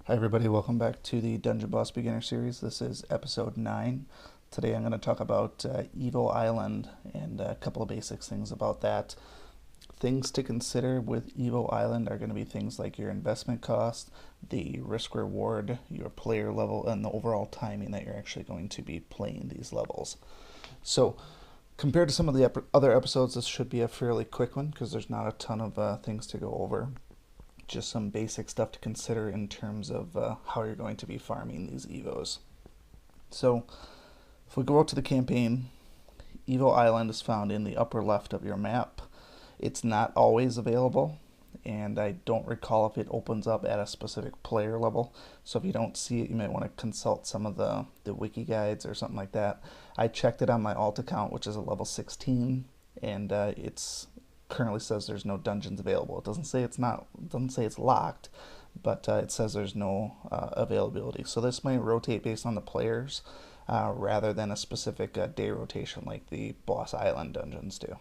Hi everybody, welcome back to the Dungeon Boss Beginner Series. This is episode 9. Today I'm going to talk about Evo Island and a couple of basic things about that. Things to consider with Evo Island are going to be things like your investment cost, the risk reward, your player level, and the overall timing that you're actually going to be playing these levels. So, compared to some of the other episodes, this should be a fairly quick one because there's not a ton of things to go over. Just some basic stuff to consider in terms of how you're going to be farming these Evos. So, if we go out to the campaign, Evo Island is found in the upper left of your map. It's not always available, and I don't recall if it opens up at a specific player level. So if you don't see it, you might want to consult some of the wiki guides or something like that. I checked it on my alt account, which is a level 16, and it's currently says there's no dungeons available. It doesn't say it's locked, but it says there's no availability. So this might rotate based on the players rather than a specific day rotation like the Boss Island dungeons do.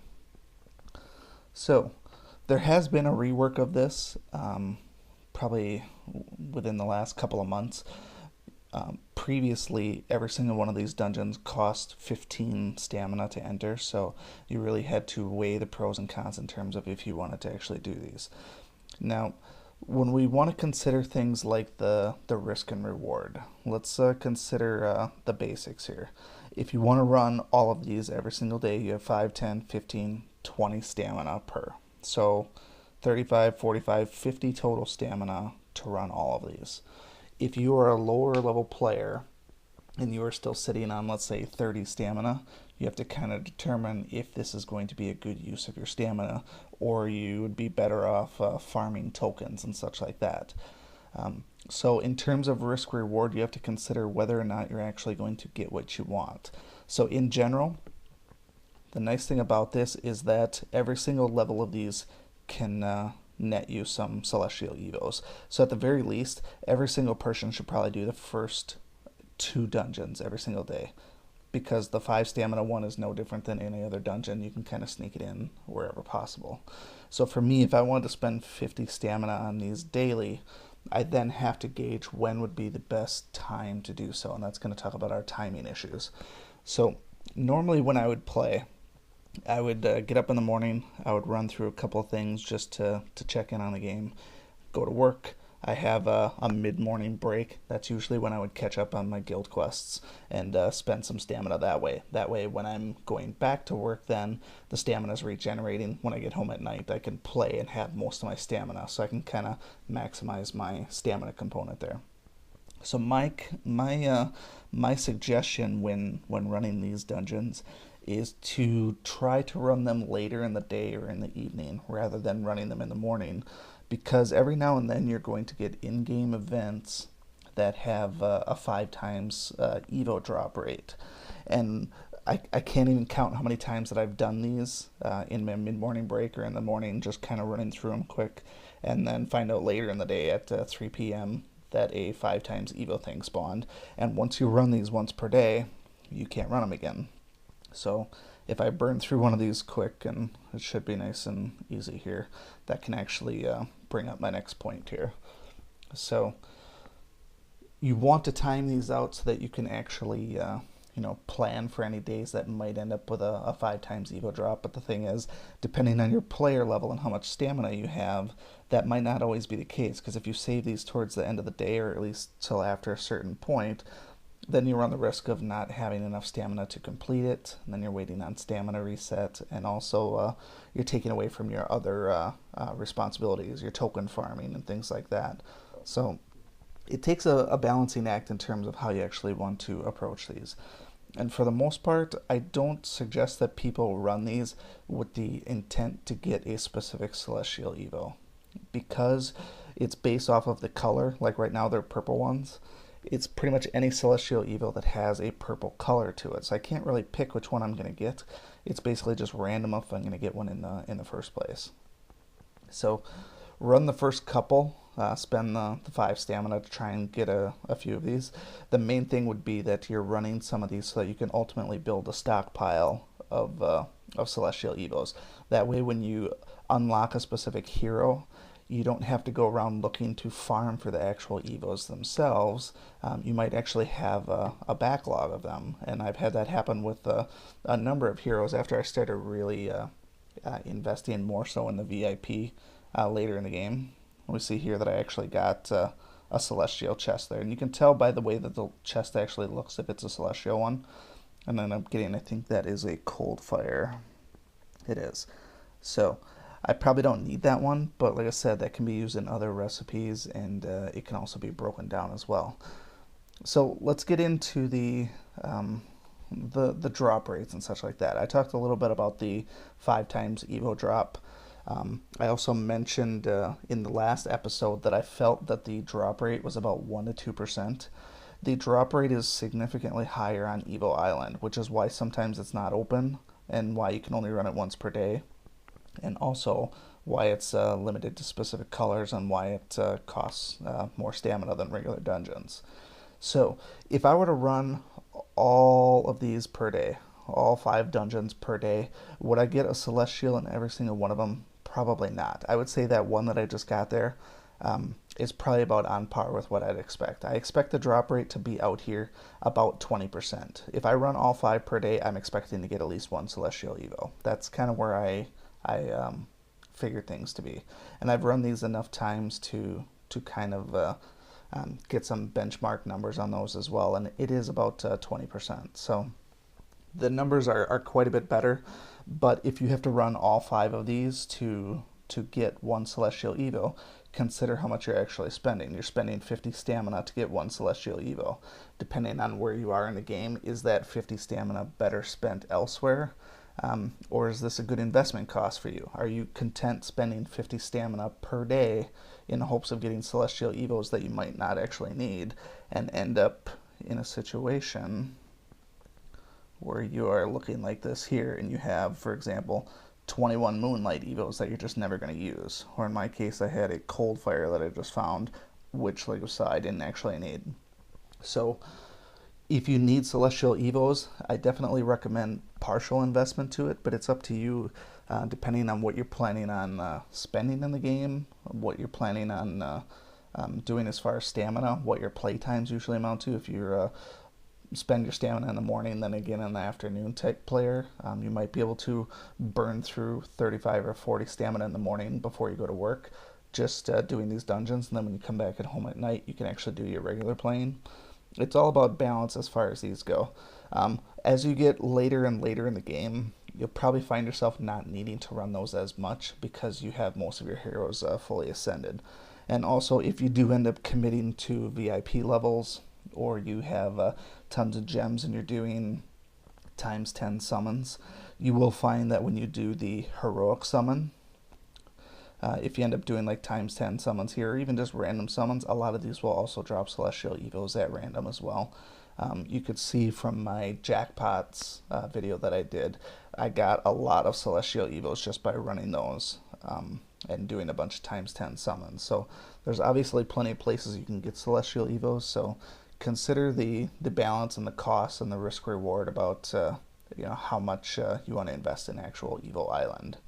So there has been a rework of this, probably within the last couple of months. Previously, every single one of these dungeons cost 15 stamina to enter, so you really had to weigh the pros and cons in terms of if you wanted to actually do these. Now, when we want to consider things like the risk and reward, let's consider the basics here. If you want to run all of these every single day, you have 5, 10, 15, 20 stamina per. So 35, 45, 50 total stamina to run all of these. If you are a lower level player and you are still sitting on, let's say, 30 stamina, you have to kind of determine if this is going to be a good use of your stamina, or you would be better off farming tokens and such like that. So in terms of risk reward, you have to consider whether or not you're actually going to get what you want. So in general, the nice thing about this is that every single level of these can net you some celestial evos. So at the very least, every single person should probably do the first 2 dungeons every single day, because the 5 stamina one is no different than any other dungeon. You can kind of sneak it in wherever possible. So for me, if I wanted to spend 50 stamina on these daily, I then have to gauge when would be the best time to do so, and that's going to talk about our timing issues. So normally when I would play, I would get up in the morning, I would run through a couple of things just to check in on the game, go to work. I have a mid-morning break. That's usually when I would catch up on my guild quests and spend some stamina that way. That way, when I'm going back to work, then the stamina is regenerating. When I get home at night, I can play and have most of my stamina, so I can kind of maximize my stamina component there. So my suggestion when running these dungeons is to try to run them later in the day or in the evening rather than running them in the morning, because every now and then you're going to get in-game events that have a 5 times Evo drop rate. And I can't even count how many times that I've done these in my mid-morning break or in the morning, just kind of running through them quick, and then find out later in the day at 3 p.m. that a 5 times Evo thing spawned. And once you run these once per day, you can't run them again. So if I burn through one of these quick, and it should be nice and easy here, that can actually bring up my next point here. So you want to time these out so that you can actually plan for any days that might end up with a 5 times Evo drop. But the thing is, depending on your player level and how much stamina you have, that might not always be the case, because if you save these towards the end of the day, or at least till after a certain point, then you run the risk of not having enough stamina to complete it, and then you're waiting on stamina reset, and also you're taking away from your other responsibilities, your token farming and things like that. So it takes a balancing act in terms of how you actually want to approach these. And for the most part, I don't suggest that people run these with the intent to get a specific Celestial Evo, because it's based off of the color. Like right now, they're purple ones. It's pretty much any Celestial Evo that has a purple color to it. So I can't really pick which one I'm going to get. It's basically just random if I'm going to get one in the first place. So run the first couple, spend the 5 stamina to try and get a few of these. The main thing would be that you're running some of these so that you can ultimately build a stockpile of Celestial Evos. That way when you unlock a specific hero, you don't have to go around looking to farm for the actual Evos themselves. You might actually have a backlog of them, and I've had that happen with a number of heroes after I started really investing more so in the VIP later in the game. We see here that I actually got a celestial chest there, and you can tell by the way that the chest actually looks if it's a celestial one. And then I'm getting, I think that is a cold fire. It is. So I probably don't need that one, but like I said, that can be used in other recipes, and it can also be broken down as well. So let's get into the drop rates and such like that. I talked a little bit about the 5 times Evo drop. I also mentioned in the last episode that I felt that the drop rate was about 1 to 2%. The drop rate is significantly higher on Evo Island, which is why sometimes it's not open and why you can only run it once per day, and also why it's limited to specific colors and why it costs more stamina than regular dungeons. So if I were to run all of these per day, all 5 dungeons per day, would I get a celestial in every single one of them? Probably not. I would say that one that I just got there is probably about on par with what I'd expect. I expect the drop rate to be out here about 20%. If I run all 5 per day, I'm expecting to get at least 1 celestial Evo. That's kind of where I figure things to be. And I've run these enough times to kind of get some benchmark numbers on those as well, and it is about 20%. So the numbers are quite a bit better, but if you have to run all 5 of these to get 1 celestial Evo, consider how much you're actually spending. You're spending 50 stamina to get 1 celestial Evo. Depending on where you are in the game, is that 50 stamina better spent elsewhere? Or is this a good investment cost for you? Are you content spending 50 stamina per day in the hopes of getting celestial Evos that you might not actually need, and end up in a situation where you are looking like this here and you have, for example, 21 Moonlight Evos that you're just never going to use? Or in my case, I had a Cold Fire that I just found, which, like I said, I didn't actually need. So if you need Celestial Evos, I definitely recommend partial investment to it, but it's up to you depending on what you're planning on spending in the game, what you're planning on doing as far as stamina, what your play times usually amount to. If you're spend your stamina in the morning, then again in the afternoon type player, you might be able to burn through 35 or 40 stamina in the morning before you go to work, just doing these dungeons, and then when you come back at home at night, you can actually do your regular playing. It's all about balance as far as these go. As you get later and later in the game, you'll probably find yourself not needing to run those as much because you have most of your heroes fully ascended. And also, if you do end up committing to VIP levels, or you have tons of gems and you're doing times 10 summons, you will find that when you do the heroic summon, if you end up doing like times 10 summons here, or even just random summons, a lot of these will also drop Celestial Evos at random as well. You could see from my jackpots video that I did, I got a lot of Celestial Evos just by running those and doing a bunch of times 10 summons. So there's obviously plenty of places you can get Celestial Evos, so consider the balance and the cost and the risk reward about how much you want to invest in actual Evo Island.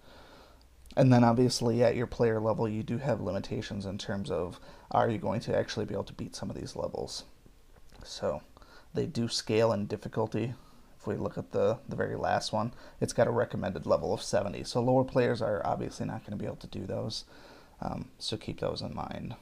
And then obviously at your player level, you do have limitations in terms of, are you going to actually be able to beat some of these levels? So they do scale in difficulty. If we look at the very last one, it's got a recommended level of 70. So lower players are obviously not going to be able to do those. So keep those in mind.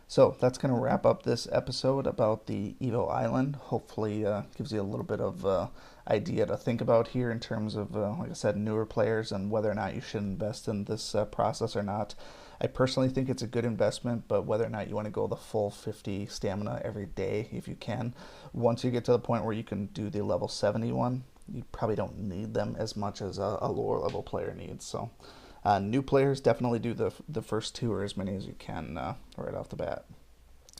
So that's going to wrap up this episode about the Evo Island. Hopefully gives you a little bit of idea to think about here in terms of, like I said, newer players and whether or not you should invest in this process or not. I personally think it's a good investment, but whether or not you want to go the full 50 stamina every day, if you can, once you get to the point where you can do the level 71, you probably don't need them as much as a lower level player needs. So new players definitely do the first 2 or as many as you can right off the bat.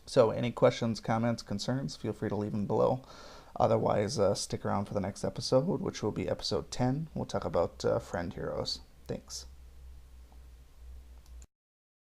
So any questions, comments, concerns, feel free to leave them below. Otherwise, stick around for the next episode, which will be episode 10. We'll talk about friend heroes. Thanks.